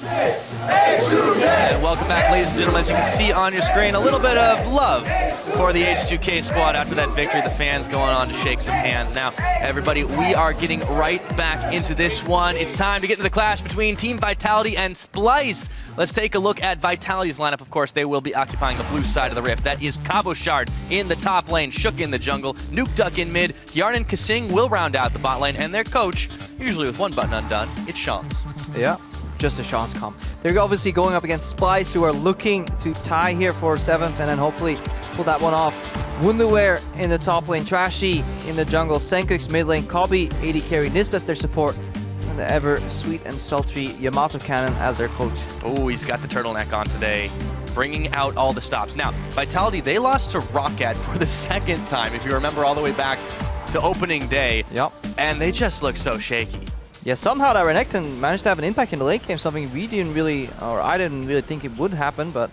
And welcome back, ladies and gentlemen. As you can see on your screen, a little bit of love for the H2K squad after that victory. The fans going on to shake some hands. Now, everybody, we are getting right back into this one. It's time to get to the clash between Team Vitality and Splyce. Let's take a look at Vitality's lineup. Of course, they will be occupying the blue side of the rift. That is Cabochard in the top lane, Shook in the jungle, Nuke Duck in mid, Yarn and Kasing will round out the bot lane, and their coach, usually with one button undone, it's Sean's. Yeah, just a Sean's comp. They're obviously going up against Splyce, who are looking to tie here for 7th and then hopefully pull that one off. Wunderwear in the top lane, Trashy in the jungle, Senkux mid lane, Kobe AD carry, Nisbeth their support, and the ever sweet and sultry Yamato Cannon as their coach. Oh, he's got the turtleneck on today, bringing out all the stops. Now, Vitality, they lost to Roccat for the 2nd time, if you remember all the way back to opening day. Yep. And they just look so shaky. Yeah, somehow that Renekton managed to have an impact in the late game, something we didn't really, or I didn't really think it would happen, but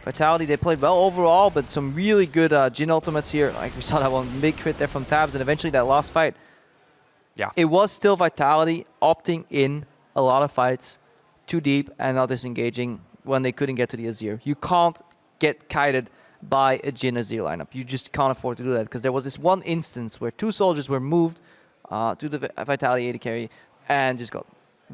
Vitality, they played well overall, but some really good Jhin ultimates here. Like we saw that one big crit there from Tabs, and eventually that last fight. Yeah. It was still Vitality opting in a lot of fights too deep and not disengaging when they couldn't get to the Azir. You can't get kited by a Jhin Azir lineup. You just can't afford to do that, because there was this one instance where 2 soldiers were moved to the Vitality AD carry and just got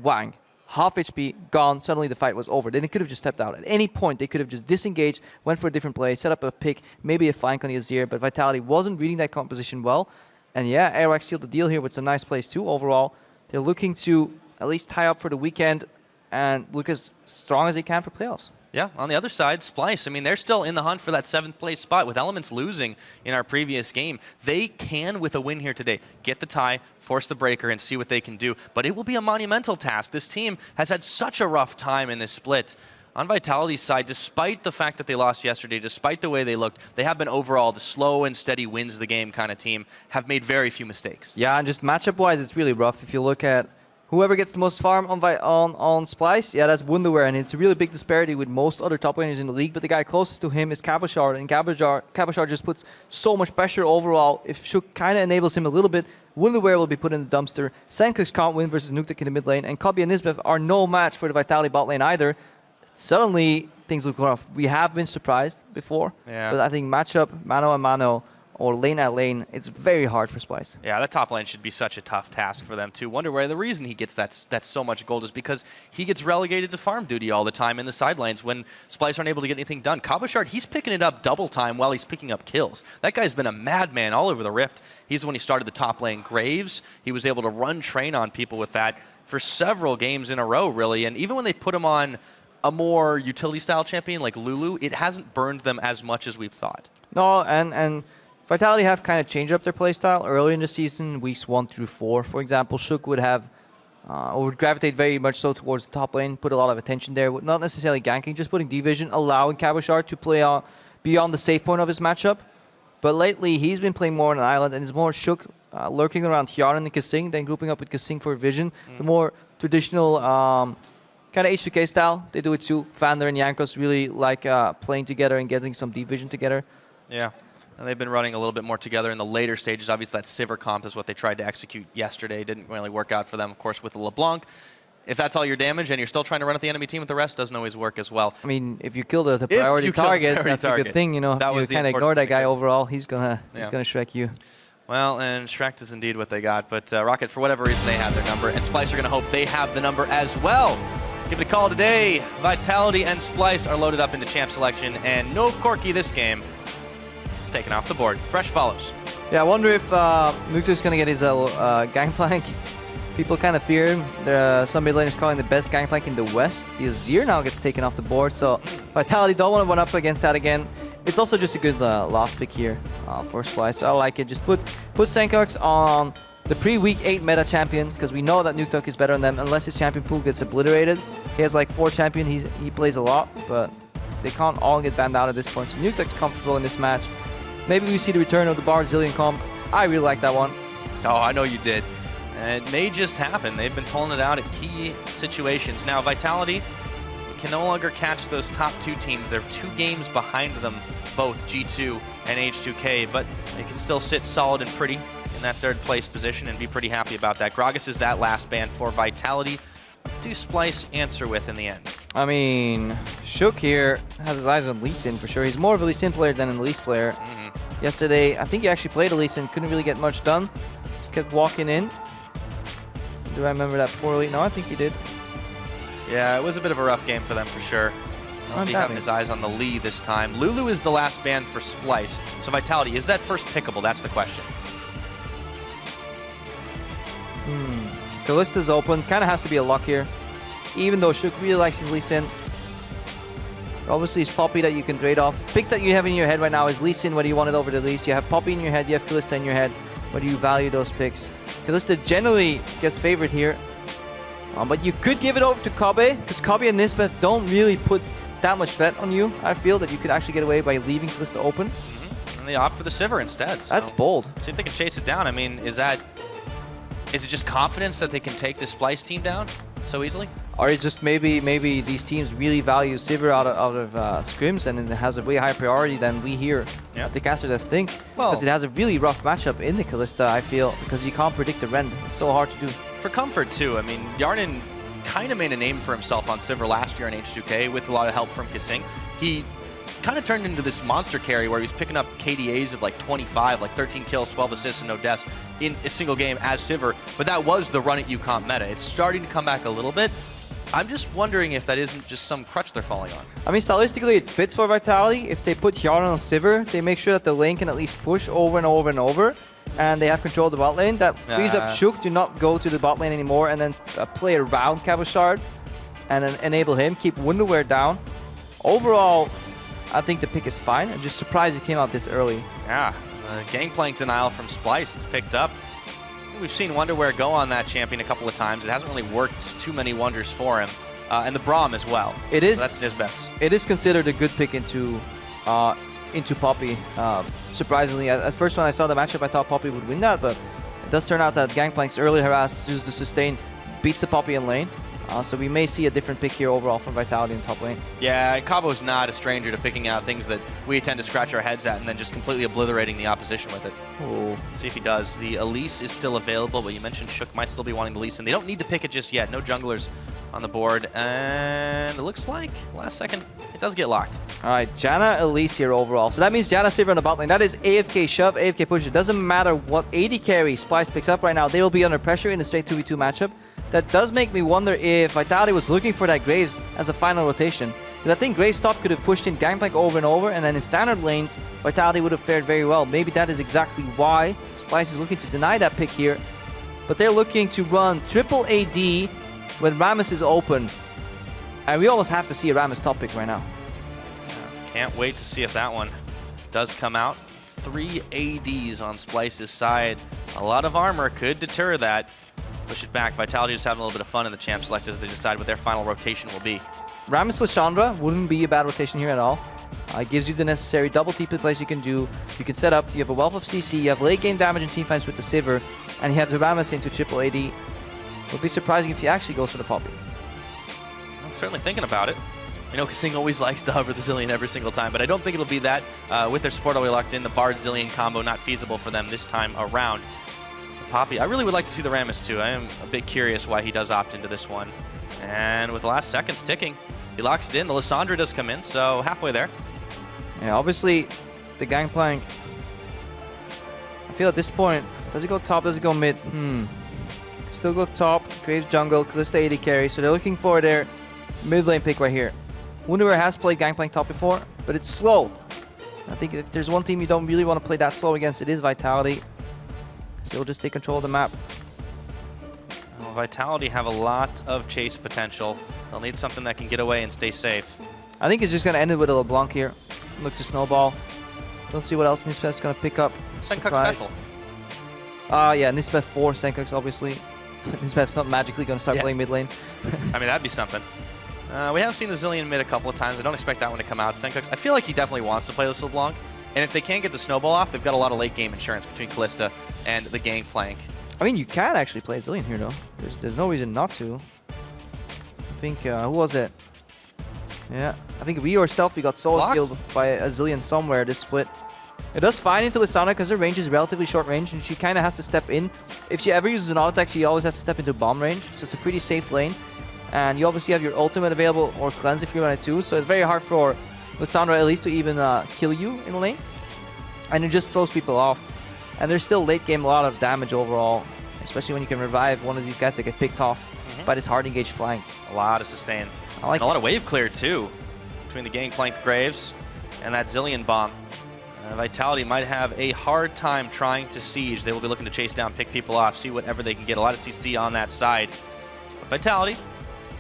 wang. Half HP, gone, suddenly the fight was over. Then they could have just stepped out. At any point, they could have just disengaged, went for a different play, set up a pick, maybe a flank on the Azir, but Vitality wasn't reading that composition well. And yeah, Airwax sealed the deal here with some nice plays too overall. They're looking to at least tie up for the weekend and look as strong as they can for playoffs. Yeah, on the other side, Splyce, I mean, they're still in the hunt for that 7th place spot. With Elements losing in our previous game, they can, with a win here today, get the tie, force the breaker, and see what they can do. But it will be a monumental task. This team has had such a rough time in this split. On Vitality's side, despite the fact that they lost yesterday, despite the way they looked, they have been overall the slow and steady wins the game kind of team, have made very few mistakes. Yeah, and just matchup-wise, it's really rough. If you look at whoever gets the most farm on Splyce, yeah, that's Wunderwear, and it's a really big disparity with most other top laners in the league, but the guy closest to him is Cabochard, and Cabochard just puts so much pressure overall. If Shook kind of enables him a little bit, Wunderwear will be put in the dumpster. Senkux can't win versus Nuke in the mid lane, and Kobe and Nisbeth are no match for the Vitality bot lane either. Suddenly, things look rough. We have been surprised before, but I think matchup, mano a mano, or lane at lane, it's very hard for Splyce. Yeah, that top lane should be such a tough task for them too. Wunderwear, the reason he gets that so much gold is because he gets relegated to farm duty all the time in the side lanes when Splyce aren't able to get anything done. Cabochard, he's picking it up double time while he's picking up kills. That guy's been a madman all over the Rift. He's the one he started the top lane Graves. He was able to run train on people with that for several games in a row, really. And even when they put him on a more utility-style champion like Lulu, it hasn't burned them as much as we've thought. No, and Vitality have kind of changed up their playstyle early in the season, weeks 1 through 4. For example, Shook would have, or would gravitate very much so towards the top lane, put a lot of attention there, not necessarily ganking, just putting D-Vision, allowing Cabochard to play beyond the safe point of his matchup. But lately, he's been playing more on an island, and it's more Shook lurking around Hjarn and Kasing, then grouping up with Kasing for vision. The more traditional kind of H2K style, they do it too. Vander and Jankos really like playing together and getting some D-Vision together. Yeah. And they've been running a little bit more together in the later stages. Obviously, that Sivir comp is what they tried to execute yesterday. Didn't really work out for them, of course, with the LeBlanc. If that's all your damage and you're still trying to run at the enemy team with the rest, doesn't always work as well. I mean, if you kill the priority target, that's a good thing. You know, that you kind of ignore that guy overall. He's gonna Shrek you. Well, and Shrek is indeed what they got. But Rocket, for whatever reason, they have their number, and Splyce are going to hope they have the number as well. Give it a call today. Vitality and Splyce are loaded up into champ selection, and no Corki this game. It's taken off the board. Fresh follows. Yeah, I wonder if Nuke is going to get his gangplank. People kind of fear him. There are some mid laners calling the best gangplank in the West. The Azir now gets taken off the board, so Vitality don't want to run up against that again. It's also just a good last pick here for Splyce, so I like it. Just put Senkux on the pre-week 8 meta champions, because we know that Nuke is better than them, unless his champion pool gets obliterated. He has like 4 champions, he plays a lot, but they can't all get banned out at this point, so Nuke is comfortable in this match. Maybe we see the return of the Barzillion comp. I really like that one. Oh, I know you did. It may just happen. They've been pulling it out at key situations. Now, Vitality can no longer catch those top 2 teams. They're 2 games behind them, both G2 and H2K, but they can still sit solid and pretty in that 3rd place position and be pretty happy about that. Gragas is that last ban for Vitality. do Splyce answer with in the end? I mean, Shook here has his eyes on Lee Sin for sure. He's more of a Lee Sin player than an Elise player. Yesterday, I think he actually played Elise and couldn't really get much done. Just kept walking in. Do I remember that poorly? No, I think he did. Yeah, it was a bit of a rough game for them for sure. He'll be having his eyes on the Lee this time. Lulu is the last ban for Splyce. So Vitality, is that first pickable? That's the question. Kallista's open. Kind of has to be a lock here. Even though Shook really likes his Lee Sin. Obviously, it's Poppy that you can trade off. Picks that you have in your head right now is Lee Sin, whether you want it over the Elise. You have Poppy in your head, you have Kalista in your head, whether you value those picks. Kalista generally gets favored here. But you could give it over to Kobe, because Kobe and Nisbeth don't really put that much threat on you. I feel that you could actually get away by leaving Kalista open. And they opt for the Sivir instead. So that's bold. See if they can chase it down. I mean, is it just confidence that they can take this Splyce team down so easily? Or it's just maybe these teams really value Sivir out of scrims, and it has a way higher priority than we here at the Caster Death think. Because it has a really rough matchup in the Kalista, I feel, because you can't predict the rend. It's so hard to do. For comfort, too. I mean, Yarnin kind of made a name for himself on Sivir last year in H2K with a lot of help from Kissing. He kind of turned into this monster carry where he was picking up KDAs of like 25, like 13 kills, 12 assists, and no deaths in a single game as Sivir. But that was the run at UComp meta. It's starting to come back a little bit. I'm just wondering if that isn't just some crutch they're falling on. I mean, stylistically, it fits for Vitality. If they put Yarn on Sivir, they make sure that the lane can at least push over and over and over, and they have control of the bot lane. That frees up Shook to not go to the bot lane anymore, and then play around Cabochard, and then enable him, keep Wonderwear down. Overall, I think the pick is fine. I'm just surprised it came out this early. Yeah, Gangplank denial from Splyce. It's picked up. We've seen Wonderwear go on that champion a couple of times. It hasn't really worked too many wonders for him. And the Braum as well. It is. So that's his best. It is considered a good pick into Poppy. Surprisingly, at first when I saw the matchup, I thought Poppy would win that, but it does turn out that Gangplank's early harass, uses the sustain, beats the Poppy in lane. So we may see a different pick here overall from Vitality in top lane. Yeah, Cabo's not a stranger to picking out things that we tend to scratch our heads at and then just completely obliterating the opposition with it. Ooh. See if he does. The Elise is still available, but you mentioned Shook might still be wanting the Elise, and they don't need to pick it just yet. No junglers on the board, and it looks like last second it does get locked. All right, Janna Elise here overall. So that means Janna Sivir on the bot lane. That is AFK shove, AFK push. It doesn't matter what AD carry Splyce picks up right now. They will be under pressure in a straight 2v2 matchup. That does make me wonder if Vitality was looking for that Graves as a final rotation. Because I think Graves top could have pushed in Gangplank over and over, and then in standard lanes, Vitality would have fared very well. Maybe that is exactly why Splyce is looking to deny that pick here. But they're looking to run triple AD when Rammus is open. And we almost have to see a Rammus top pick right now. Can't wait to see if that one does come out. 3 ADs on Splyce's side. A lot of armor could deter that. Push it back. Vitality just having a little bit of fun in the champ select as they decide what their final rotation will be. Rammus Lysandra wouldn't be a bad rotation here at all. It gives you the necessary double TP plays you can do. You can set up, you have a wealth of CC, you have late game damage and teamfights with the Sivir, and you have the Rammus into triple AD. It would be surprising if he actually goes for the Poppy. I'm certainly thinking about it. You know, Kasing always likes to hover the Zillion every single time, but I don't think it'll be that. With their support all the way locked in, the Bard Zillion combo not feasible for them this time around. Poppy, I really would like to see the Rammus too. I am a bit curious why he does opt into this one. And with the last seconds ticking, he locks it in. The Lysandra does come in, so halfway there. Yeah, obviously, the Gangplank, I feel at this point, does he go top, does he go mid? Still go top, Graves jungle, Kalista AD carry, so they're looking for their mid lane pick right here. Wonderwear has played Gangplank top before, but it's slow. I think if there's one team you don't really want to play that slow against, it is Vitality. So he'll just take control of the map. Well, Vitality have a lot of chase potential. They'll need something that can get away and stay safe. I think it's just going to end it with a LeBlanc here. Look to snowball. Don't see what else Nisbeth's going to pick up. Senkuk special. Yeah, Nisbeth 4 Senkuks, obviously. Nisbeth's not magically going to start playing mid lane. I mean, that'd be something. We have seen the Zillion mid a couple of times. I don't expect that one to come out. Senkuks, I feel like he definitely wants to play this LeBlanc. And if they can't get the snowball off, they've got a lot of late game insurance between Kalista and the Gangplank. I mean, you can actually play Zillion here, though. There's no reason not to. I think, who was it? Yeah, I think we ourselves, we got solo killed by a Zillion somewhere this split. It does fine into Lysandra because her range is relatively short range, and she kind of has to step in. If she ever uses an auto attack, she always has to step into bomb range, so it's a pretty safe lane. And you obviously have your ultimate available or cleanse if you run it too. So it's very hard for Lissandra at least to even kill you in the lane. And it just throws people off. And there's still late game a lot of damage overall, especially when you can revive one of these guys that get picked off by this hard engaged flank. A lot of sustain. I like and a lot of wave clear too, between the Gangplank Graves and that Zillion bomb. Vitality might have a hard time trying to siege. They will be looking to chase down, pick people off, see whatever they can get. A lot of CC on that side. But Vitality,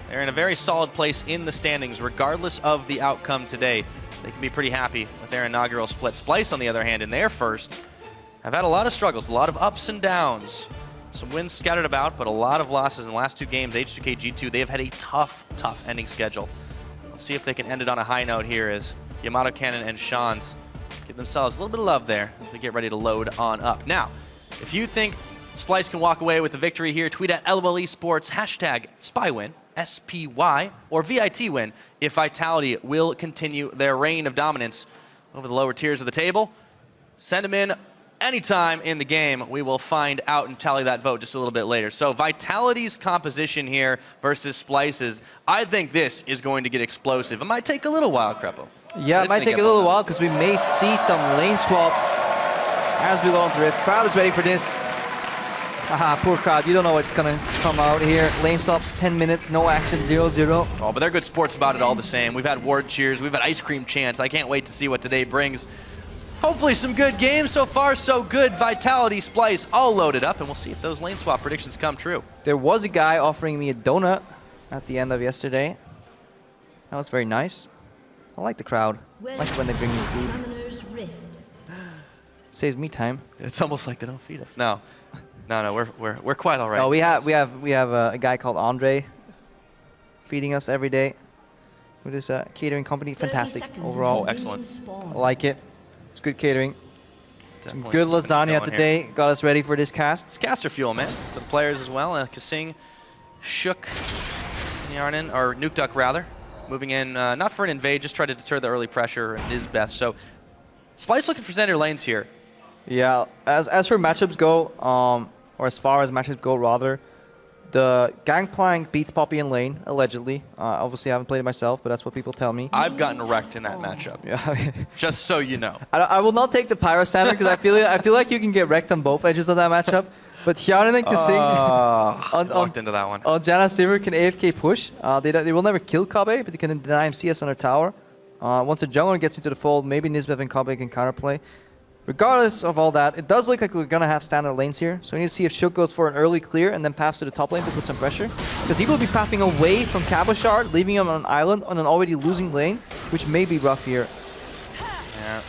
they're in a very solid place in the standings, regardless of the outcome today. They can be pretty happy with their inaugural split. Splyce, on the other hand, in their first, have had a lot of struggles, a lot of ups and downs. Some wins scattered about, but a lot of losses in the last 2 games. H2K, G2, they have had a tough ending schedule. We'll see if they can end it on a high note here as Yamato Cannon and Sean's give themselves a little bit of love there as we get ready to load on up. Now, if you think Splyce can walk away with the victory here, tweet at LOL Esports, hashtag SPYWin, SPY, or VIT win if Vitality will continue their reign of dominance over the lower tiers of the table. Send them in anytime in the game. We will find out and tally that vote just a little bit later. So Vitality's composition here versus Splyce's, I think this is going to get explosive. It might take a little while, Crepo. Yeah, it might take a little while because we may see some lane swaps as we go on to Rift. Crowd is ready for this. Haha, poor crowd. You don't know what's going to come out here. Lane swaps, 10 minutes, no action, 0-0. Oh, but they're good sports about it all the same. We've had ward cheers. We've had ice cream chants. I can't wait to see what today brings. Hopefully some good games. So far, so good. Vitality, Splyce, all loaded up, and we'll see if those lane swap predictions come true. There was a guy offering me a donut at the end of yesterday. That was very nice. I like the crowd. I like it when they bring me food. Saves me time. It's almost like they don't feed us. No, we're quite all right. No, we have a guy called Andre feeding us every day with his catering company. Fantastic overall. Oh, excellent. I like it. It's good catering. Some good lasagna today. Here. Got us ready for this cast. It's caster fuel, man. For the players as well. Kasing, Shook, Yarnin, or Nuke Duck rather. Moving in, not for an invade, just try to deter the early pressure and Nisbeth. So, Splyce looking for center lanes here. Yeah, as for matchups go, or as far as matchups go rather, the Gangplank beats Poppy in lane, allegedly. Obviously, I haven't played it myself, but that's what people tell me. I've gotten wrecked in that matchup. Yeah. Just so you know. I will not take the Pyro standard because I feel like you can get wrecked on both edges of that matchup. But Hjarnan and Kasing walked into that one. On Janna Silver can AFK push. They will never kill Kabe, but they can deny him CS on their tower. Once a jungler gets into the fold, maybe Nisbeth and Kabe can counterplay. Regardless of all that, it does look like we're going to have standard lanes here. So we need to see if Shook goes for an early clear and then paths to the top lane to put some pressure. Because he will be pathing away from Cabochard, leaving him on an island on an already losing lane, which may be rough here. Yeah,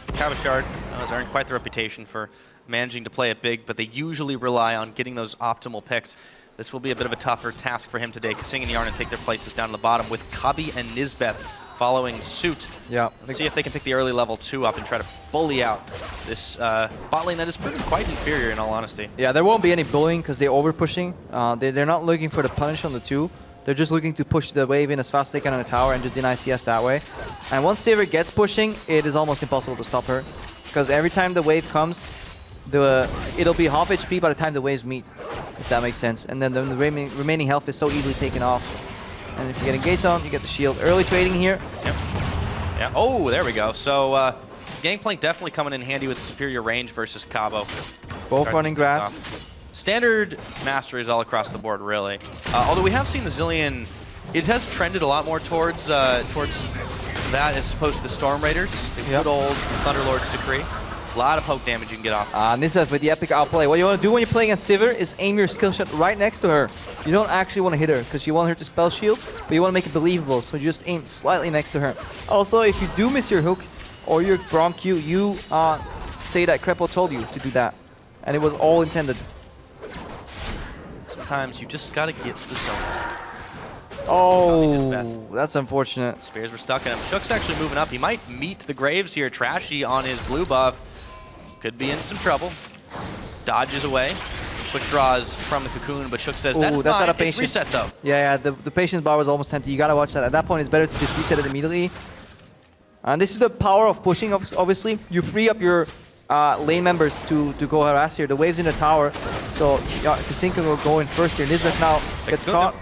Cabochard has earned quite the reputation for managing to play it big, but they usually rely on getting those optimal picks. This will be a bit of a tougher task for him today. Kasing and Yarnan take their places down to the bottom with Kabi and Nisbeth following suit. Yeah. Let's see if they can pick the early level 2 up and try to bully out this bot lane that is proven quite inferior in all honesty. Yeah, there won't be any bullying because they're over pushing. They're not looking for the punish on the 2. They're just looking to push the wave in as fast as they can on the tower and just deny CS that way. And once Sivir gets pushing, it is almost impossible to stop her. Because every time the wave comes, it'll be half HP by the time the waves meet, if that makes sense. And then the remaining health is so easily taken off. And if you get engaged on, you get the shield. Early trading here. Yep. Yeah. Oh, there we go. So Gangplank definitely coming in handy with superior range versus Cabo. Both running grass. Standard masteries all across the board, really. Although we have seen the Zillion, it has trended a lot more towards that as opposed to the Storm Raiders. The good old Thunderlord's Decree. A lot of poke damage you can get off. Nisbeth with the epic outplay. What you want to do when you're playing against Sivir is aim your skill shot right next to her. You don't actually want to hit her because you want her to spell shield, but you want to make it believable, so you just aim slightly next to her. Also, if you do miss your hook or your Grom Q, you say that Crepo told you to do that. And it was all intended. Sometimes you just gotta get the zone. Oh, that's unfortunate. Spears were stuck in him. Shook's actually moving up. He might meet the Graves here. Trashy on his blue buff. Could be in some trouble. Dodges away. Quick draws from the cocoon, but Shook says, that's out fine. of patience. It's reset, though. Yeah, the patience bar was almost empty. You gotta watch that. At that point, it's better to just reset it immediately. And this is the power of pushing, obviously. You free up your lane members to go harass here. The wave's in the tower, so Kasinka will go in first here. Nisbeth now gets caught.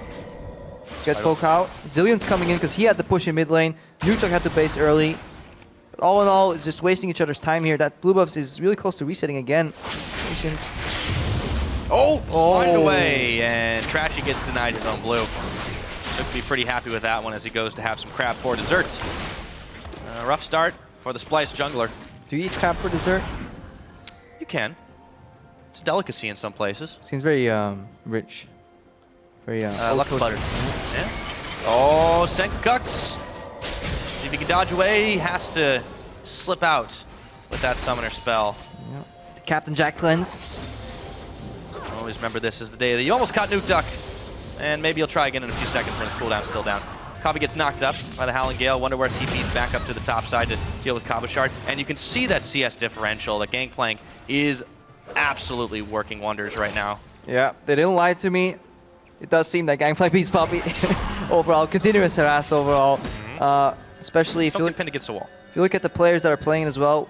Get poke out. Zillion's coming in because he had to push in mid lane. Nutok had to base early. But all in all, it's just wasting each other's time here. That blue buff is really close to resetting again. Patience. Oh, slided away, and Trashy gets denied his own blue. Should be pretty happy with that one as he goes to have some crab for desserts. Rough start for the Splyce jungler. Do you eat crab for dessert? You can. It's a delicacy in some places. Seems very rich. Very lots of butter. Yeah. Oh, Senkux. See if he can dodge away. He has to slip out with that summoner spell. Yeah. The Captain Jack cleanse. Always remember this is the day that you almost caught Nuke Duck. And maybe he'll try again in a few seconds when his cooldown's still down. Kabi gets knocked up by the Howling Gale. Wonder where TP's back up to the top side to deal with Kabashard. And you can see that CS differential. The Gangplank is absolutely working wonders right now. Yeah, they didn't lie to me. It does seem that Gangplank beats Poppy overall. Continuous harass overall. Especially if you pinned against the wall. If you look at the players that are playing as well,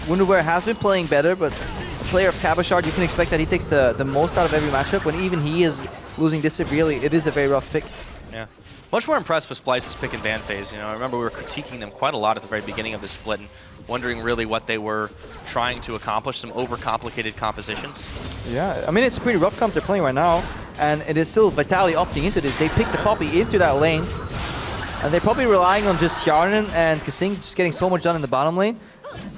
Wonderware has been playing better, but a player of Kabashard, you can expect that he takes the most out of every matchup. When even he is losing this severely, it is a very rough pick. Yeah. Much more impressed with Splyce's pick and ban phase. You know, I remember we were critiquing them quite a lot at the very beginning of this split and wondering really what they were trying to accomplish, some overcomplicated compositions. Yeah, I mean, it's a pretty rough comp they're playing right now, and it is still Vitality opting into this. They picked the Poppy into that lane, and they're probably relying on just Yarnan and Kasing just getting so much done in the bottom lane.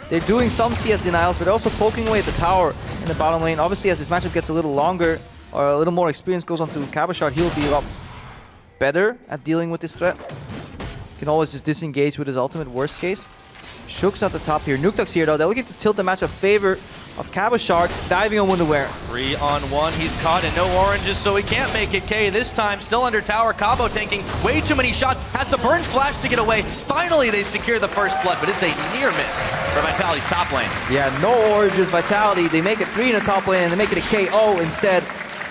They're doing some CS denials, but they're also poking away at the tower in the bottom lane. Obviously, as this matchup gets a little longer, or a little more experience goes on to Kabashard, he'll be a lot better at dealing with this threat. Can always just disengage with his ultimate worst case. Shook's at the top here. Nukeduck's here though. They're looking to tilt the match in favor of Kabashard, diving on Wonderware. 3-on-1. He's caught and no oranges, so he can't make it. K this time still under tower. Cabo tanking way too many shots. Has to burn flash to get away. Finally, they secure the first blood, but it's a near miss for Vitality's top lane. Yeah, no oranges. Vitality. They make it 3 in the top lane and they make it a KO instead.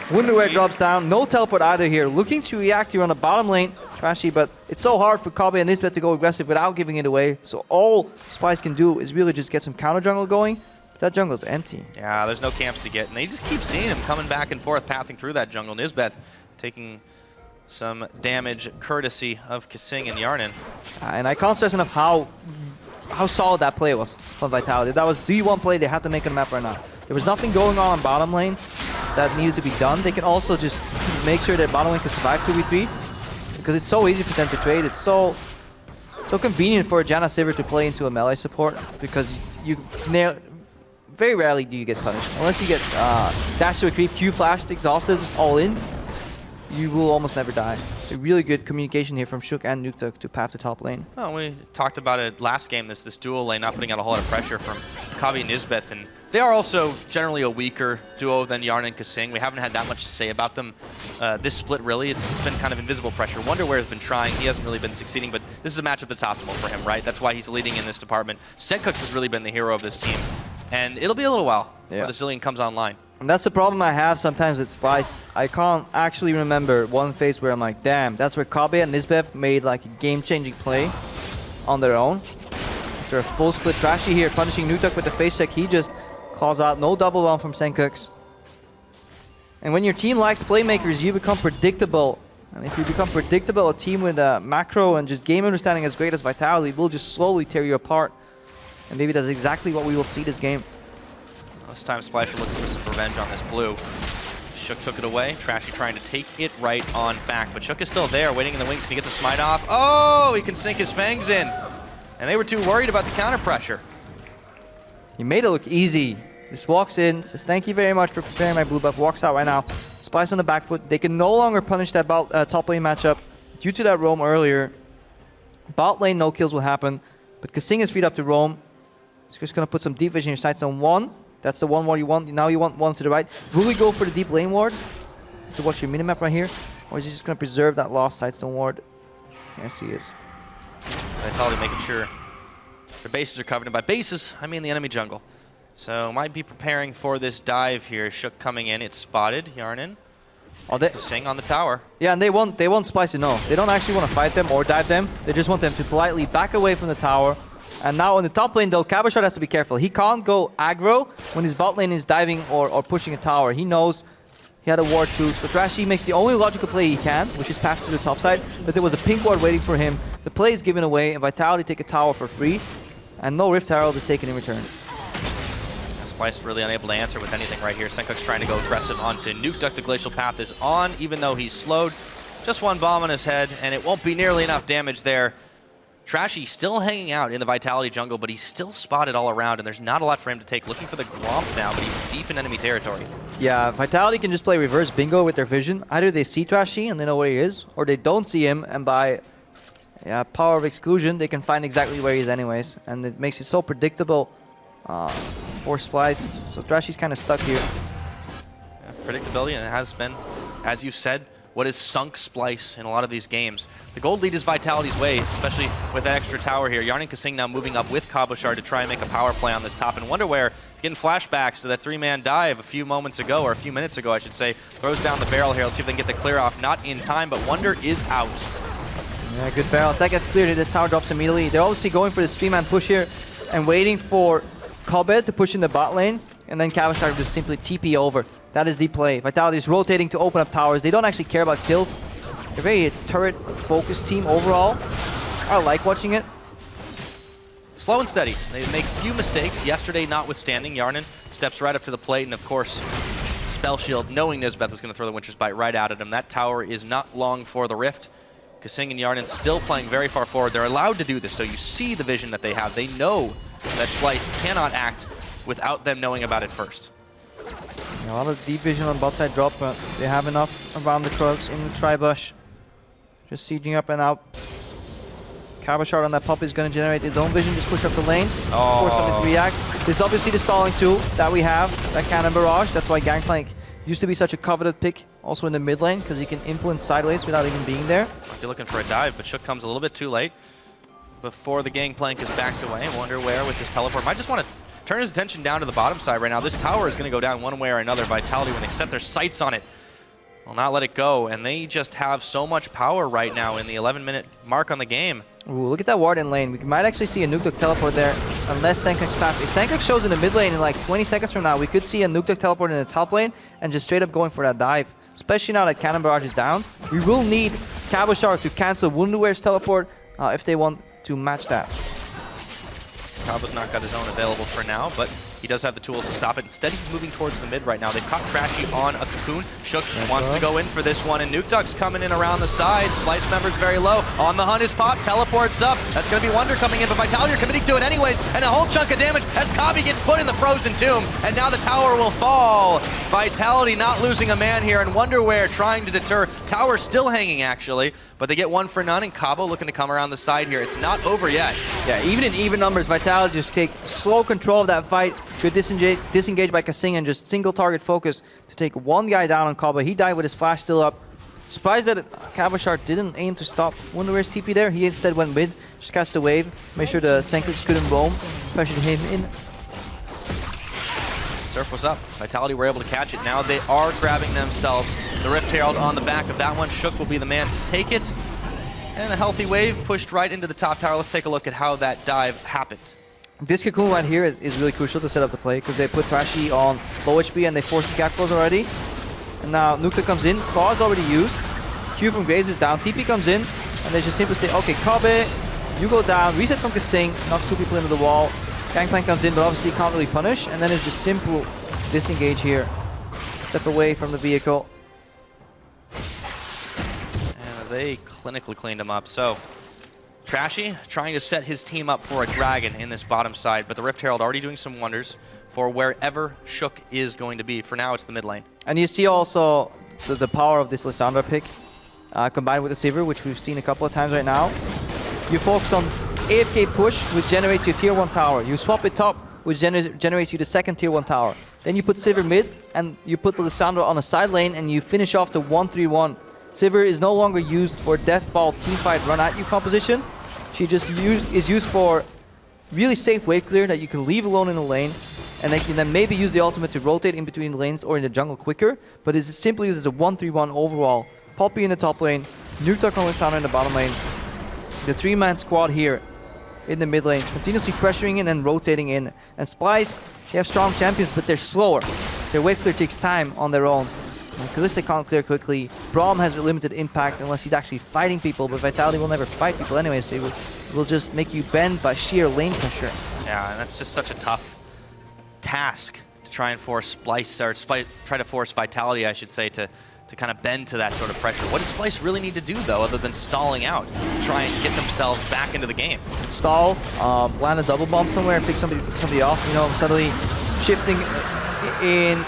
Wonderware drops down. No teleport either here. Looking to react here on the bottom lane. Trashy, but it's so hard for Kabe and Nisbet to go aggressive without giving it away. So all Splyce can do is really just get some counter jungle going. But that jungle's empty. Yeah, there's no camps to get. And they just keep seeing him coming back and forth, pathing through that jungle. Nisbeth taking some damage courtesy of Kasing and Yarnan. And I can't stress enough how solid that play was from Vitality. That was D1 play they had to make on the map right now. There was nothing going on bottom lane that needed to be done. They can also just make sure that bottom lane can survive 2v3 because it's so easy for them to trade. It's so convenient for a Janna Sivir to play into a melee support because you very rarely do you get punished. Unless you get dash to a creep, Q flashed, exhausted, all in, you will almost never die. It's a really good communication here from Shook and Nukeduck to path to top lane. Well, we talked about it last game, this dual lane not putting out a whole lot of pressure from Kabi and Nisbeth, and they are also generally a weaker duo than Yarn and Kasing. We haven't had that much to say about them this split, really. It's been kind of invisible pressure. Wonderware has been trying. He hasn't really been succeeding, but this is a matchup that's optimal for him, right? That's why he's leading in this department. Senkux has really been the hero of this team, and it'll be a little while before the Zillion comes online. And that's the problem I have sometimes with Splyce. I can't actually remember one phase where I'm like, damn, that's where Kabe and Nisbeth made like a game-changing play on their own. After a full split, Trashy here punishing Nukeduck with the face check. He just claws out, no double round from Senkux. And when your team lacks playmakers, you become predictable. And if you become predictable, a team with macro and just game understanding as great as Vitality will just slowly tear you apart. And maybe that's exactly what we will see this game. This time Splyce are looking for some revenge on this blue. Shook took it away. Trashy trying to take it right on back. But Shook is still there, waiting in the wings. Can he get the smite off? Oh, he can sink his fangs in. And they were too worried about the counter pressure. He made it look easy. Just walks in, says thank you very much for preparing my blue buff. Walks out right now. Splyce on the back foot. They can no longer punish that top lane matchup due to that roam earlier. Bot lane no kills will happen. But Kasing is freed up to roam. He's just going to put some deep vision in your sights on one. That's the one ward you want. Now you want one to the right. Will we go for the deep lane ward to watch your minimap right here? Or is he just going to preserve that lost Sightstone ward? Yes, he is. Vitality making sure their bases are covered. And by bases, I mean the enemy jungle. So might be preparing for this dive here. Shook coming in. It's spotted. Yarnan. Oh, they Sing on the tower. Yeah, and they want Splyce to know. They don't actually want to fight them or dive them. They just want them to politely back away from the tower. And now on the top lane though, Kabashard has to be careful. He can't go aggro when his bot lane is diving or pushing a tower. He knows He had a ward too, so Thrashy makes the only logical play he can, which is pass to the top side, but there was a pink ward waiting for him. The play is given away, and Vitality take a tower for free, and no Rift Herald is taken in return. Splyce really unable to answer with anything right here. Senkuk's trying to go aggressive onto Nuke Duck. The Glacial Path is on, even though he's slowed. Just one bomb on his head, and it won't be nearly enough damage there. Trashy still hanging out in the Vitality jungle, but he's still spotted all around, and there's not a lot for him to take. Looking for the Gromp now, but he's deep in enemy territory. Yeah, Vitality can just play reverse bingo with their vision. Either they see Trashy and they know where he is, or they don't see him, and by power of exclusion, they can find exactly where he is anyways. And it makes it so predictable for Splyce. So Trashy's kind of stuck here. Yeah, predictability, and it has been, as you said, what has sunk Splyce in a lot of these games. The gold lead is Vitality's way, especially with that extra tower here. Yarn and Kasing now moving up with Cabochard to try and make a power play on this top. And Wonderware is getting flashbacks to that 3-man dive a few moments ago, or a few minutes ago, I should say. Throws down the barrel here. Let's see if they can get the clear off. Not in time, but Wonder is out. Yeah, good barrel. If that gets cleared, this tower drops immediately. They're obviously going for this 3-man push here and waiting for Cobed to push in the bot lane, and then Cabochard just simply TP over. That is the play. Vitality is rotating to open up towers. They don't actually care about kills. They're very turret-focused team overall. I like watching it. Slow and steady. They make few mistakes. Yesterday notwithstanding, Yarnan steps right up to the plate, and of course, Spell Shield, knowing Nisbeth was going to throw the Winter's Bite right out at him. That tower is not long for the Rift. Kasing and Yarnan still playing very far forward. They're allowed to do this, so you see the vision that they have. They know that Splyce cannot act without them knowing about it first. A lot of deep vision on bot side drop, but they have enough around the Krugs in the tri-bush. Just sieging up and out. Cabochard on that pop is going to generate his own vision, just push up the lane. Oh. Force him to react. This is obviously the stalling tool that we have, that Cannon Barrage. That's why Gangplank used to be such a coveted pick, also in the mid lane, because he can influence sideways without even being there. Might be looking for a dive, but Shook comes a little bit too late. Before the Gangplank is backed away. Wonderware with this teleport might just want to turn his attention down to the bottom side right now. This tower is going to go down one way or another. Vitality, when they set their sights on it, will not let it go. And they just have so much power right now in the 11-minute mark on the game. Ooh, look at that ward in lane. We might actually see a Nuke Duck teleport there, unless Senkuk's path. If Senkuk shows in the mid lane in like 20 seconds from now, we could see a Nuke Duck teleport in the top lane and just straight up going for that dive. Especially now that Cannon Barrage is down. We will need Cabochard to cancel Wonderware's teleport if they want to match that. Cabo's not got his own available for now, but he does have the tools to stop it. Instead, he's moving towards the mid right now. They've caught Trashy on a Cocoon. Shook wants to go in for this one, and Nuke Duck's coming in around the side. Splyce member's very low. On the hunt is Pop, teleports up. That's going to be Wonder coming in, but Vitality are committing to it anyways, and a whole chunk of damage as Kabi gets put in the Frozen Tomb, and now the tower will fall. Vitality not losing a man here, and Wonderware trying to deter. Tower still hanging, actually, but they get one for none, and Cabo looking to come around the side here. It's not over yet. Yeah, even in even numbers, Vitality just take slow control of that fight. Good disengage by Kasing and just single target focus to take one guy down on Cabo. He died with his flash still up. Surprised that Cabochard didn't aim to stop Wonderware's TP there. He instead went mid, just catch the wave, make sure the Senkuks couldn't roam, pressured him in. Surf was up. Vitality were able to catch it. Now they are grabbing themselves the Rift Herald on the back of that one. Shook will be the man to take it. And a healthy wave pushed right into the top tower. Let's take a look at how that dive happened. This Cocoon right here is really crucial to set up the play because they put Trashy on low HP and they force his gap close already. And now Nuke Duck comes in, Claw is already used, Q from Graves is down, TP comes in, and they just simply say, okay, Kobe, you go down, reset from Kasing, knocks two people into the wall, Gangplank comes in, but obviously can't really punish, and then it's just simple disengage here. Step away from the vehicle. And they clinically cleaned him up, so Trashy trying to set his team up for a dragon in this bottom side, but the Rift Herald already doing some wonders for wherever Shook is going to be. For now, it's the mid lane. And you see also the power of this Lissandra pick combined with the Sivir, which we've seen a couple of times right now. You focus on AFK push, which generates your tier 1 tower. You swap it top, which generates you the second tier 1 tower. Then you put Sivir mid, and you put the Lissandra on a side lane, and you finish off the 1-3-1. Sivir is no longer used for death ball teamfight run at you composition. She just is used for really safe wave clear that you can leave alone in the lane, and they can then maybe use the ultimate to rotate in between lanes or in the jungle quicker, but it's simply used as a 1-3-1 overall. Poppy in the top lane, Nuke Duck on Lissandra in the bottom lane. The 3-man squad here in the mid lane, continuously pressuring in and rotating in. And Splyce, they have strong champions, but they're slower. Their wave clear takes time on their own. Kalista can't clear quickly. Braum has limited impact unless he's actually fighting people, but Vitality will never fight people anyways. They will just make you bend by sheer lane pressure. Yeah, and that's just such a tough task to try and force Splyce, or try to force Vitality, I should say, to kind of bend to that sort of pressure. What does Splyce really need to do, though, other than stalling out, try and get themselves back into the game? Stall, land a double bomb somewhere, pick somebody off, you know, suddenly shifting in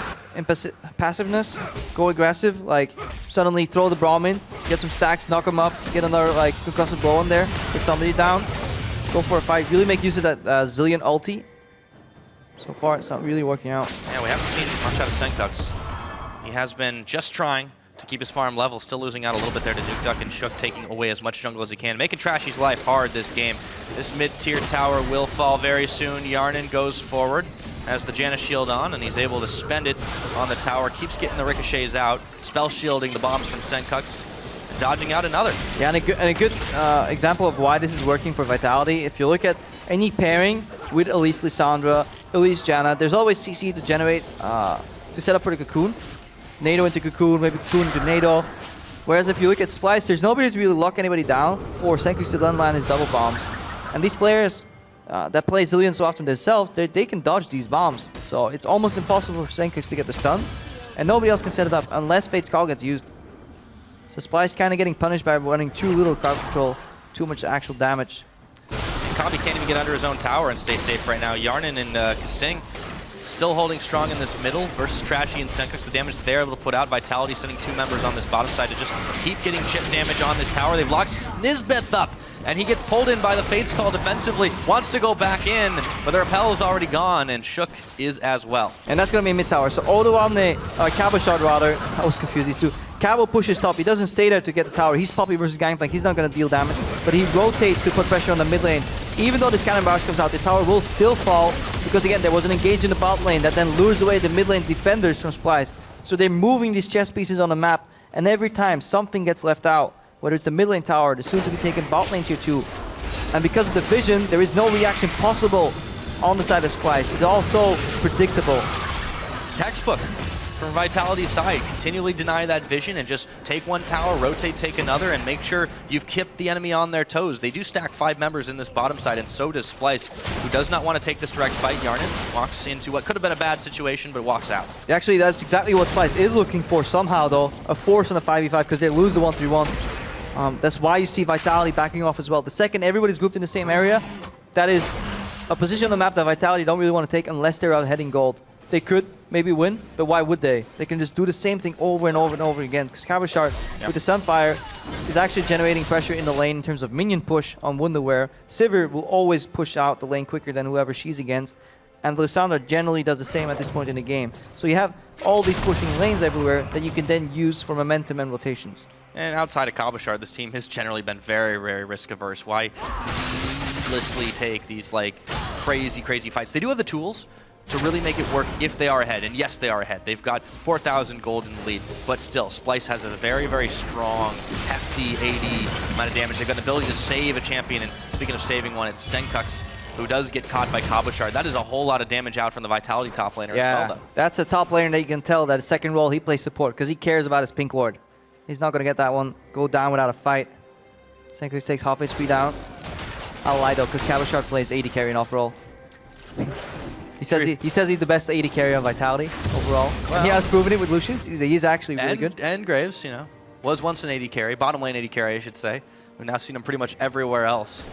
passiveness, go aggressive, like suddenly throw the Braum in, get some stacks, knock him up, get another like concussive blow in there, get somebody down, go for a fight, really make use of that Zillion ulti. So far, it's not really working out. Yeah, we haven't seen much out of Senkux. He has been just trying to keep his farm level, still losing out a little bit there to Nukeduck, and Shook taking away as much jungle as he can, making Trashy's life hard this game. This mid-tier tower will fall very soon. Yarnan goes forward, has the Janus shield on, and he's able to spend it on the tower, keeps getting the ricochets out, spell shielding the bombs from Senkux, and dodging out another. Yeah, and a good example of why this is working for Vitality, if you look at any pairing with Elise Lissandra, Elise Janna, there's always CC to generate, to set up for the cocoon. NATO into cocoon, maybe cocoon into NATO. Whereas if you look at Splyce, there's nobody to really lock anybody down for Senkux to then land his double bombs. And these players that play Zillion so often themselves, they can dodge these bombs. So it's almost impossible for Senkux to get the stun. And nobody else can set it up unless Fate's Call gets used. So Splyce kind of getting punished by running too little crowd control, too much actual damage. Kabi can't even get under his own tower and stay safe right now. Yarnan and Kasing still holding strong in this middle versus Trashy and Senkux. The damage they're able to put out. Vitality sending 2 members on this bottom side to just keep getting chip damage on this tower. They've locked Nisbeth up, and he gets pulled in by the Fate's Call defensively. Wants to go back in, but the repel is already gone, and Shook is as well. And that's going to be mid tower. So Odo on the Cabo shot rather. I was confused, these two. Cabo pushes top. He doesn't stay there to get the tower. He's Poppy versus Gangplank. He's not going to deal damage, but he rotates to put pressure on the mid lane. Even though this cannon barrage comes out, this tower will still fall because, again, there was an engage in the bot lane that then lures away the mid lane defenders from Splyce. So they're moving these chess pieces on the map, and every time something gets left out, whether it's the mid lane tower, the soon-to-be-taken bot lane tier 2, and because of the vision, there is no reaction possible on the side of Splyce. It's also predictable. It's textbook from Vitality's side. Continually deny that vision and just take one tower, rotate, take another, and make sure you've kept the enemy on their toes. They do stack 5 members in this bottom side, and so does Splyce, who does not want to take this direct fight. Yarnan walks into what could have been a bad situation, but walks out. Actually, that's exactly what Splyce is looking for somehow, though. A force on a 5v5 because they lose the 1-3-1. That's why you see Vitality backing off as well. The second everybody's grouped in the same area, that is a position on the map that Vitality don't really want to take unless they're out heading gold. They could maybe win, but why would they? They can just do the same thing over and over and over again, because Cabashard with the Sunfire is actually generating pressure in the lane in terms of minion push on Wunderwear. Sivir will always push out the lane quicker than whoever she's against, and Lysandra generally does the same at this point in the game. So you have all these pushing lanes everywhere that you can then use for momentum and rotations. And outside of Cabashard, this team has generally been very, very risk-averse. Why needlessly take these like crazy fights? They do have the tools to really make it work if they are ahead. And yes, they are ahead. They've got 4,000 gold in the lead. But still, Splyce has a very, very strong, hefty AD amount of damage. They've got the ability to save a champion. And speaking of saving one, it's Senkux, who does get caught by Cabashard. That is a whole lot of damage out from the Vitality top laner as well, though. That's a top laner that you can tell that his second role, he plays support because he cares about his pink ward. He's not going to get that one go down without a fight. Senkux takes half HP down. I'll lie, though, because Cabashard plays AD carry in off-roll. He says he's the best AD carry on Vitality overall. Well, and he has proven it with Lucius. He's actually really good. And Graves, you know, was once an AD carry, bottom lane AD carry, I should say. We've now seen him pretty much everywhere else.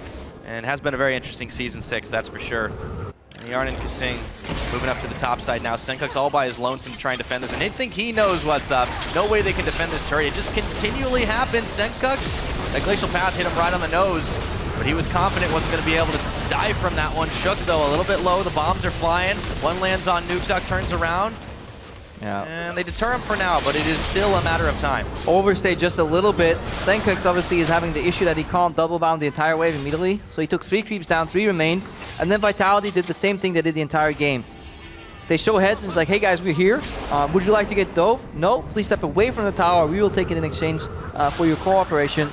And has been a very interesting Season 6, that's for sure. And Yarnan Kasing moving up to the top side now. Senkux all by his lonesome to try and defend this. And they think he knows what's up. No way they can defend this turret. It just continually happens. Senkux, that Glacial Path hit him right on the nose. But he was confident wasn't going to be able to die from that one. Shook, though, a little bit low. The bombs are flying. One lands on Nukeduck, turns around. Yeah. And they deter him for now, but it is still a matter of time. Overstayed just a little bit. Senkux obviously is having the issue that he can't double bound the entire wave immediately. So he took 3 creeps down, 3 remained. And then Vitality did the same thing they did the entire game. They show heads and it's like, hey guys, we're here. Would you like to get dove? No, please step away from the tower. We will take it in exchange for your cooperation.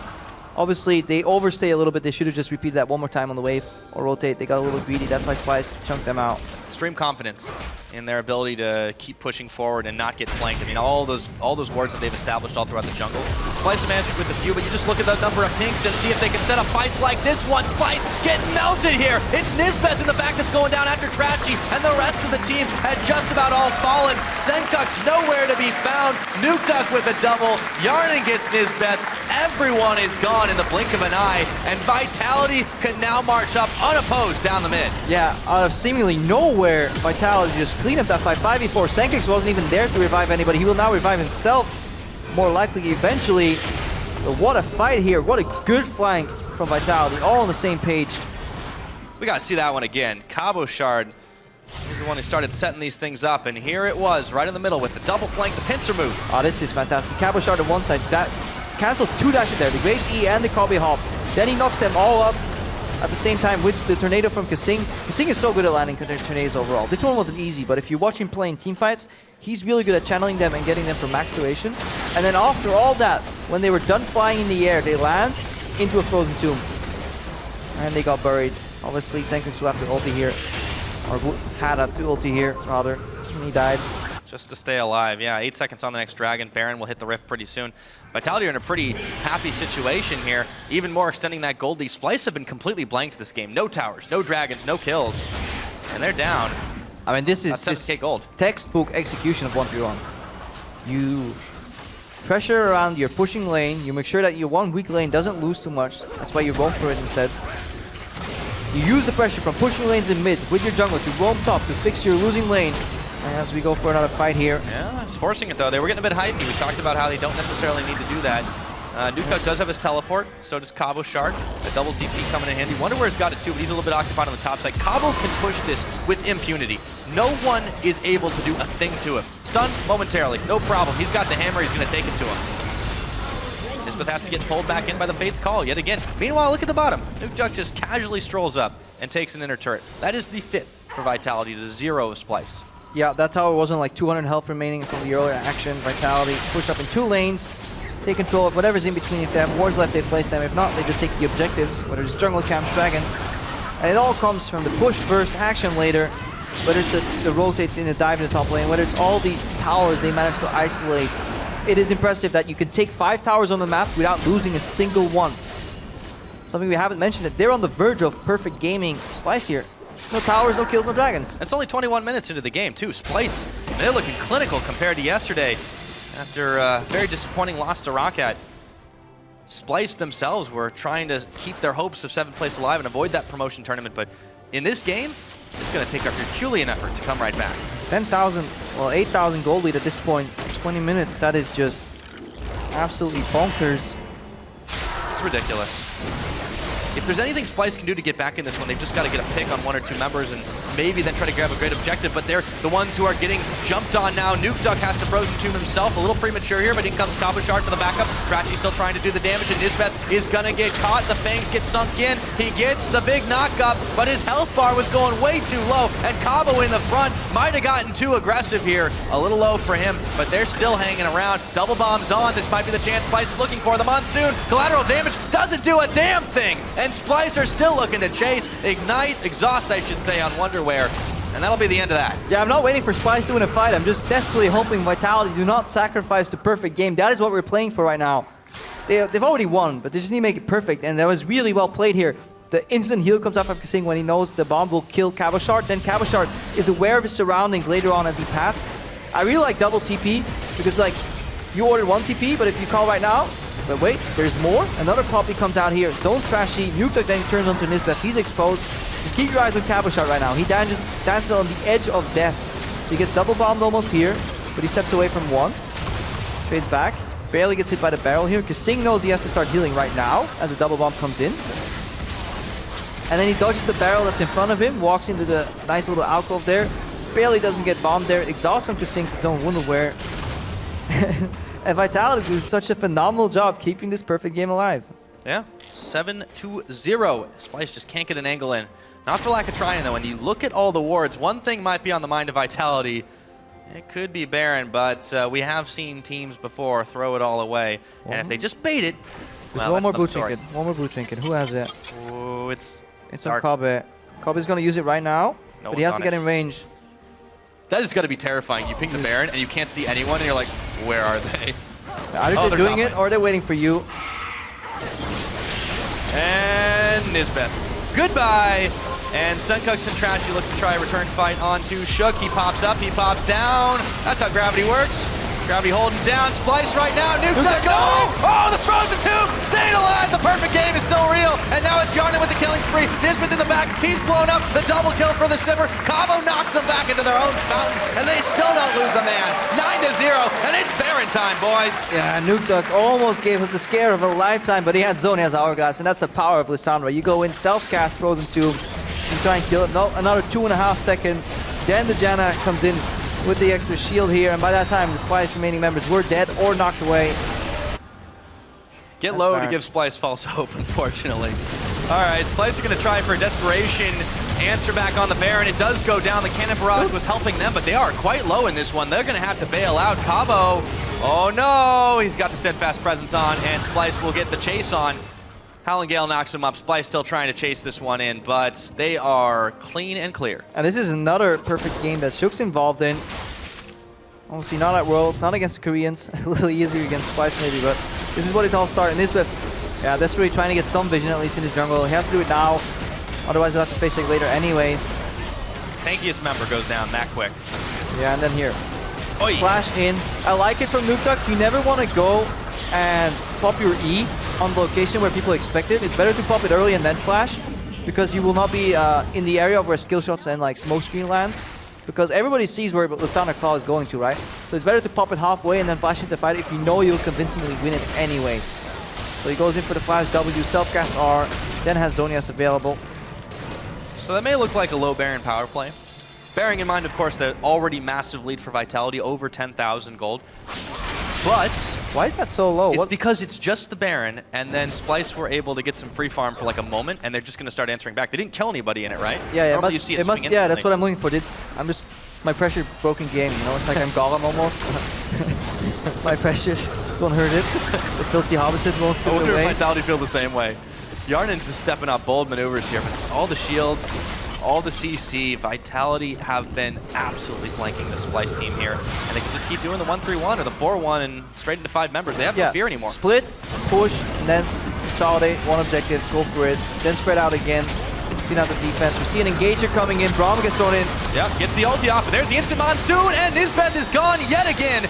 Obviously, they overstay a little bit. They should have just repeated that one more time on the wave or rotate. They got a little greedy. That's why Splyce chunked them out. It's extreme confidence in their ability to keep pushing forward and not get flanked. I mean, all those wards that they've established all throughout the jungle. Splyce managed with a few, but you just look at the number of pinks and see if they can set up fights like this one. Splyce getting melted here. It's Nisbeth in the back that's going down after Tragedy, and the rest of the team had just about all fallen. Senkuk's nowhere to be found. Nukeduck with a double. Yarnan gets Nisbeth. Everyone is gone in the blink of an eye, and Vitality can now march up unopposed down the mid. Yeah, out of seemingly nowhere, Vitality just cleaned up that fight. 5v4, Senkux wasn't even there to revive anybody. He will now revive himself, more likely eventually. But what a fight here. What a good flank from Vitality, all on the same page. We gotta see that one again. Cabo Shard is the one who started setting these things up, and here it was, right in the middle with the double flank, the pincer move. Oh, this is fantastic. Cabo Shard on one side, that cancels 2 dashes there, the Graves E and the Kobe Hop. Then he knocks them all up at the same time with the tornado from Kasing. Kasing is so good at landing tornadoes overall. This one wasn't easy, but if you watch him play in team fights, he's really good at channeling them and getting them for max duration. And then after all that, when they were done flying in the air, they land into a frozen tomb. And they got buried. Obviously, Senkux will have to ulti here, or had to ulti here, rather, and he died. Just to stay alive, yeah. 8 seconds on the next Dragon. Baron will hit the Rift pretty soon. Vitality are in a pretty happy situation here. Even more extending that gold lead. Splyce have been completely blanked this game. No towers, no dragons, no kills. And they're down. I mean, this is 7K gold. Textbook execution of 1v1. You pressure around your pushing lane. You make sure that your one weak lane doesn't lose too much. That's why you roam for it instead. You use the pressure from pushing lanes in mid with your jungler to roam top to fix your losing lane. And as we go for another fight here. Yeah, it's forcing it though. They were getting a bit hypey. We talked about how they don't necessarily need to do that. Nukeduck does have his teleport, so does Cabo Shard. A double TP coming in handy. Wonder where he's got it too, but he's a little bit occupied on the top side. Cabo can push this with impunity. No one is able to do a thing to him. Stunned momentarily, no problem. He's got the hammer, he's gonna take it to him. Nisbeth has to get pulled back in by the Fate's Call yet again. Meanwhile, look at the bottom. Nukeduck just casually strolls up and takes an inner turret. That is the 5th for Vitality to 0 of Splyce. Yeah, that tower wasn't like 200 health remaining from the earlier action. Vitality push up in 2 lanes, take control of whatever's in between. If they have wards left, they place them. If not, they just take the objectives, whether it's jungle camps, dragons. And it all comes from the push first, action later, whether it's the rotate in the dive in the top lane, whether it's all these towers they managed to isolate. It is impressive that you can take 5 towers on the map without losing a single one. Something we haven't mentioned, that they're on the verge of perfect gaming. Splyce here. No towers, no kills, no dragons. It's only 21 minutes into the game, too. Splyce, they're looking clinical compared to yesterday. After a very disappointing loss to Roccat, Splyce themselves were trying to keep their hopes of 7th place alive and avoid that promotion tournament. But in this game, it's going to take a Herculean effort to come right back. 10,000, well, 8,000 gold lead at this point. 20 minutes, that is just absolutely bonkers. It's ridiculous. If there's anything Splyce can do to get back in this one, they've just got to get a pick on 1 or 2 members and maybe then try to grab a great objective, but they're the ones who are getting jumped on now. Nukeduck has to Frozen Tomb himself, a little premature here, but in comes Cabo Shard for the backup. Trashy still trying to do the damage, and Nisbeth is gonna get caught. The fangs get sunk in. He gets the big knockup, but his health bar was going way too low, and Cabo in the front might have gotten too aggressive here. A little low for him, but they're still hanging around. Double bombs on. This might be the chance Splyce is looking for. The Monsoon, collateral damage, doesn't do a damn thing, and Splyce are still looking to chase. Ignite, exhaust, I should say, on Wonderwear. And that'll be the end of that. Yeah, I'm not waiting for Splyce to win a fight. I'm just desperately hoping Vitality do not sacrifice the perfect game. That is what we're playing for right now. They've already won, but they just need to make it perfect. And that was really well played here. The instant heal comes out from Kasing when he knows the bomb will kill Cabo Shard. Then Cabo Shard is aware of his surroundings later on as he passed. I really like double TP because, like, you ordered 1 TP, but if you call right now, but wait, there's more. Another poppy comes out here. Zone's trashy. Nukeduck then turns onto Nisbeth. He's exposed. Just keep your eyes on Cabo Shard right now. He dances on the edge of death. So he gets double bombed almost here, but he steps away from 1. Trades back. Barely gets hit by the barrel here. Kasing knows he has to start healing right now as the double bomb comes in. And then he dodges the barrel that's in front of him, walks into the nice little alcove there. Barely doesn't get bombed there. Exhaust from Kasing to his own Wonderwear. And Vitality does such a phenomenal job keeping this perfect game alive. Yeah, 7-0. Splyce just can't get an angle in. Not for lack of trying, though. When you look at all the wards, one thing might be on the mind of Vitality. It could be Baron, but we have seen teams before throw it all away. And if they just bait it, well, one more blue trinket. One more blue trinket. Who has it? Oh, it's on Kobe. Kobe's going to use it right now. But he has to get in range. That is got to be terrifying. You ping the Baron and you can't see anyone, and you're like, where are they? Either they're doing it or they're waiting for you. And Nisbeth. Goodbye. And Senkux and Trashy look to try a return fight onto Shook. He pops up, he pops down. That's how gravity works. Gravity holding down. Splyce right now. Nuke that go! Oh, the frozen tube! Staying alive! The perfect game is still real. And now it's Yarnin with the killing spree. Nisbeth in the back. He's blown up. The double kill for the Sivir. Cabo knocks them back into their own fountain. And they still don't lose a man. 9-0. And it's Baron time, boys. Yeah, Nuke Duck almost gave us the scare of a lifetime, but he had Zhonya's Hourglass, and that's the power of Lissandra. You go in, self-cast Frozen Tube. You try and kill it. No, another 2.5 seconds. Then the Janna comes in with the extra shield here, and by that time the Splyce remaining members were dead or knocked away. Get low to give Splyce false hope, unfortunately. All right, Splyce are going to try for a desperation answer back on the Baron. It does go down. The Cannon Barrage was helping them, but they are quite low in this one. They're going to have to bail out. Cabo, oh no, he's got the Steadfast Presence on, and Splyce will get the chase on. Gale knocks him up. Splyce still trying to chase this one in, but they are clean and clear. And this is another perfect game that Shook's involved in. Obviously not at World, not against the Koreans. A little easier against Splyce maybe, but this is what it's all started. Nisbeth, yeah, desperately trying to get some vision at least in his jungle. He has to do it now, otherwise he'll have to face it later anyways. Tankiest member goes down that quick. Yeah, and then here. Oy. Flash in. I like it from Nuke Duck. You never want to go and pop your E on the location where people expect it. It's better to pop it early and then flash, because you will not be in the area of where skill shots and like smoke screen lands, because everybody sees where Lissandra Claw is going to, right? So it's better to pop it halfway and then flash into the fight if you know you'll convincingly win it anyways. So he goes in for the flash W, self-cast R, then has Zhonya's available. So that may look like a low Baron power play. Bearing in mind, of course, the already massive lead for Vitality, over 10,000 gold. But why is that so low? It's because it's just the Baron, and then Splyce were able to get some free farm for like a moment, and they're just going to start answering back. They didn't kill anybody in it, right? Yeah, Normally you see it swing yeah, that's what I'm looking for. I'm just my pressure broken game. You know, it's like I'm Gollum almost. My pressures don't hurt it. The filthy Hobbit won't slip away. I wonder away. if Vitality feel the same way. Yarnin's just stepping up bold maneuvers here, but just all the shields, all the CC, Vitality have been absolutely blanking the Splyce team here. And they can just keep doing the 1-3-1 or the 4-1 and straight into 5 members. They have no fear anymore. Split, push, and then consolidate, one objective, go for it. Then spread out again, clean out the defense. We see an engager coming in, Braum gets thrown in. Yep, gets the ulti off, but there's the instant monsoon, and Nisbeth is gone yet again.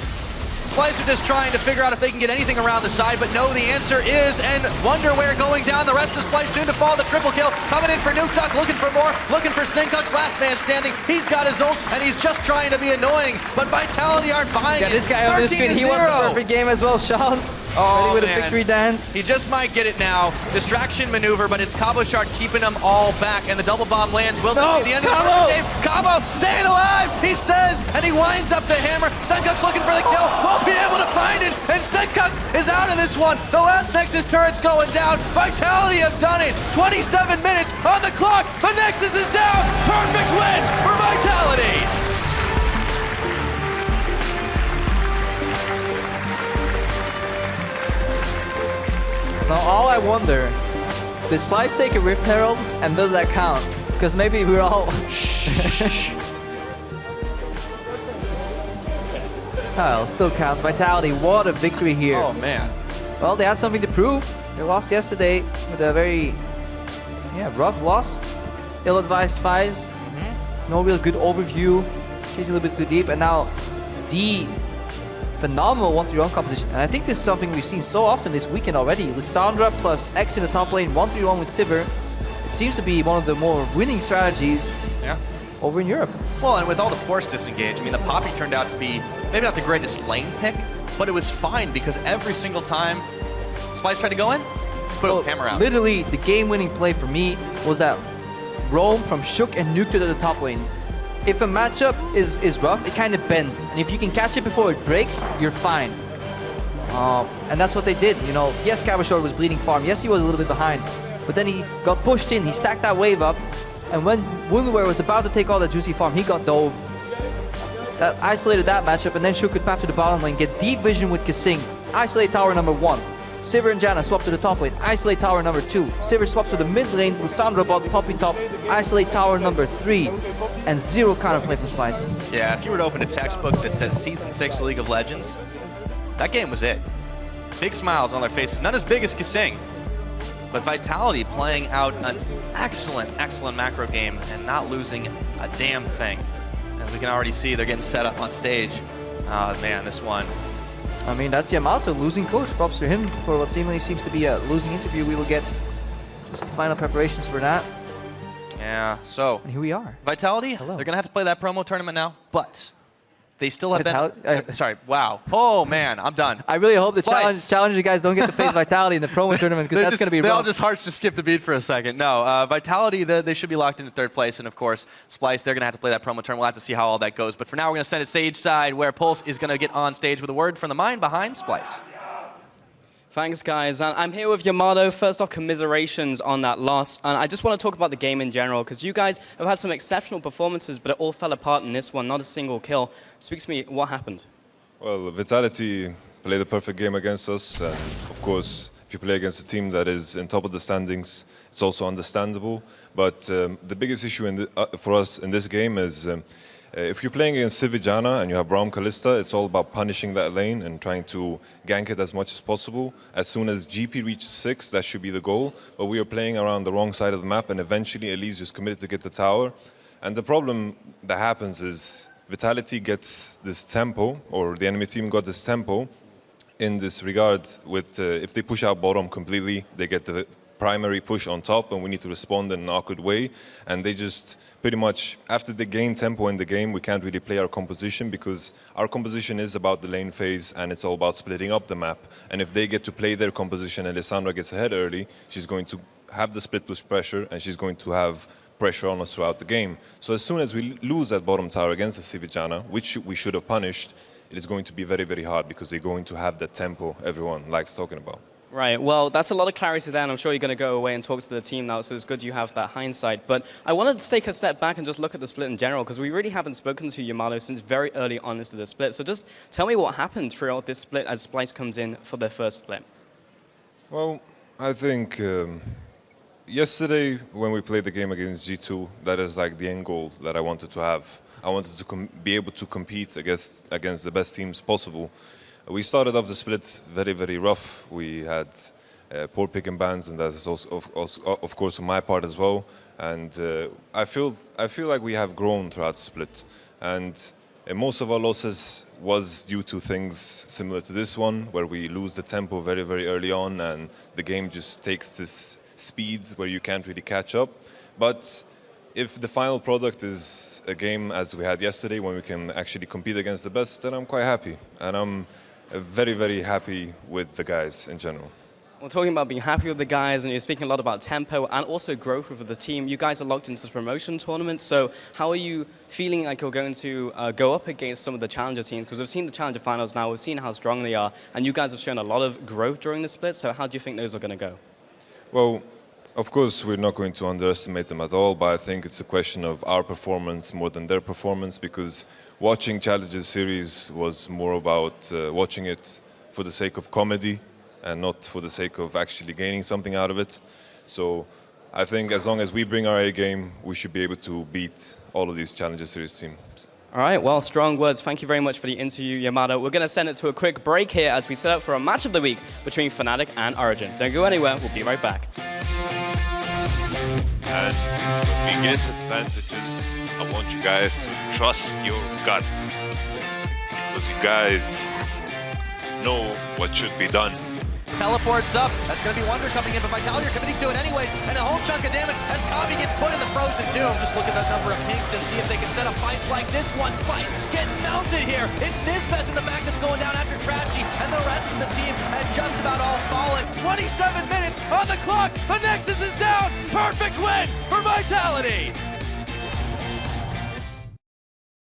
Splyce are just trying to figure out if they can get anything around the side, but no, the answer is, and Wonderwear going down. The rest of Splyce soon to fall. The triple kill coming in for Nuke Duck, looking for more, looking for Senkux, last man standing. He's got his ult, and he's just trying to be annoying, but Vitality aren't buying it. This guy on the screen, he won the perfect game as well, Shans. Oh, ready with a victory dance. He just might get it now. Distraction maneuver, but it's Cabo Shard keeping them all back, and the double bomb lands. Will that be the end of the game? Cabo staying alive, he says, and he winds up the hammer. Senkux looking for the kill, won't be able to find it, and Senkux is out of this one. The last Nexus turret's going down. Vitality have done it. 27 minutes on the clock. The Nexus is down. Perfect win for Vitality. Now all I wonder, did Splyce take a Rift Herald, and does that count? Because maybe we're all... Well, still counts. Vitality, what a victory here. Oh, man. Well, they had something to prove. They lost yesterday with a very rough loss. Ill-advised fights. No real good overview. Chasing a little bit too deep. And now the phenomenal 1-3-1 composition. And I think this is something we've seen so often this weekend already. Lissandra plus X in the top lane, 1-3-1 with Sivir. It seems to be one of the more winning strategies over in Europe. Well, and with all the force disengage, I mean, the Poppy turned out to be maybe not the greatest lane pick, but it was fine because every single time Splyce tried to go in, boom, hammer out. Literally, the game-winning play for me was that roam from Shook and Nuke to the top lane. If a matchup is rough, it kind of bends. And if you can catch it before it breaks, you're fine. And that's what they did. You know, yes, Cabashore was bleeding farm. Yes, he was a little bit behind. But then he got pushed in. He stacked that wave up. And when Wunderwear was about to take all that juicy farm, he got dove. That isolated that matchup. And then Shook could path to the bottom lane, get deep vision with Kasing. Isolate tower number 1. Sivir and Janna swap to the top lane, isolate tower number 2. Sivir swaps to the mid lane, Lissandra bot, Poppy top, isolate tower number 3. And 0 counterplay from Splyce. Yeah, if you were to open a textbook that says Season 6 League of Legends, that game was it. Big smiles on their faces, not as big as Kasing. But Vitality playing out an excellent, excellent macro game and not losing a damn thing. As we can already see, they're getting set up on stage. Oh man, this one. I mean, that's Yamato losing coach. Props to him for what seemingly seems to be a losing interview. We will get just the final preparations for that. Yeah, so. And here we are. Vitality, Hello. they're going to have to play that promo tournament now, but they still have Vitality- been. Sorry, wow. Oh man, I'm done. I really hope the Splyce. challenger guys don't get to face Vitality in the promo tournament because that's going to be They rough. all just hearts just skipped a beat for a second. No, Vitality, they should be locked into 3rd place, and of course, Splyce, they're going to have to play that promo tournament. We'll have to see how all that goes. But for now, we're going to send it Sage side, where Pulse is going to get on stage with a word from the mind behind Splyce. Thanks, guys. And I'm here with Yamato. First off, commiserations on that loss. And I just want to talk about the game in general, because you guys have had some exceptional performances, but it all fell apart in this one, not a single kill. Speaks to me, what happened? Well, Vitality played a perfect game against us, and of course, if you play against a team that is in top of the standings, it's also understandable. But the biggest issue for us in this game is if you're playing against Sivir Janna and you have Braum Kalista, it's all about punishing that lane and trying to gank it as much as possible. As soon as GP reaches 6, that should be the goal. But we are playing around the wrong side of the map, and eventually Elise is committed to get the tower. And the problem that happens is Vitality gets this tempo, or the enemy team got this tempo in this regard with if they push out bottom completely, they get the primary push on top, and we need to respond in an awkward way. And they just pretty much, after they gain tempo in the game, we can't really play our composition, because our composition is about the lane phase and it's all about splitting up the map. And if they get to play their composition and Lissandra gets ahead early, she's going to have the split push pressure, and she's going to have pressure on us throughout the game. So as soon as we lose that bottom tower against the Sivir Janna, which we should have punished, it is going to be very, very hard, because they're going to have that tempo everyone likes talking about. Right, well, that's a lot of clarity there, and I'm sure you're going to go away and talk to the team now, so it's good you have that hindsight. But I wanted to take a step back and just look at the split in general, because we really haven't spoken to Yamato since very early on into the split. So just tell me what happened throughout this split as Splyce comes in for their first split. Well, I think yesterday when we played the game against G2, that is like the end goal that I wanted to have. I wanted to be able to compete against the best teams possible. We started off the split very, very rough. We had poor pick and bans, and that is also, of course, on my part as well. And I feel like we have grown throughout the split. And most of our losses was due to things similar to this one, where we lose the tempo very, very early on, and the game just takes this speed where you can't really catch up. But if the final product is a game as we had yesterday, when we can actually compete against the best, then I'm quite happy. And I'm very, very happy with the guys in general. Well, talking about being happy with the guys, and you're speaking a lot about tempo and also growth with the team. You guys are locked into this promotion tournament, so how are you feeling like you're going to go up against some of the challenger teams? Because we've seen the challenger finals now, we've seen how strong they are, and you guys have shown a lot of growth during the split, so how do you think those are going to go? Well, of course, we're not going to underestimate them at all, but I think it's a question of our performance more than their performance, because watching Challenges Series was more about watching it for the sake of comedy and not for the sake of actually gaining something out of it. So I think as long as we bring our A game, we should be able to beat all of these Challenges Series teams. All right, well, strong words. Thank you very much for the interview, Yamato. We're going to send it to a quick break here as we set up for a match of the week between Fnatic and Origin. Don't go anywhere, we'll be right back. And the biggest advantage is I want you guys to trust your gut, because you guys know what should be done. Teleports up. That's going to be Wonder coming in, but Vitality are committing to it anyways. And a whole chunk of damage as Kami gets put in the Frozen Tomb. Just look at the number of pinks and see if they can set up fights like this one. Splyce getting melted here. It's Nisbeth in the back that's going down after Tragedy, and the rest of the team had just about all fallen. 27 minutes on the clock. The Nexus is down. Perfect win for Vitality.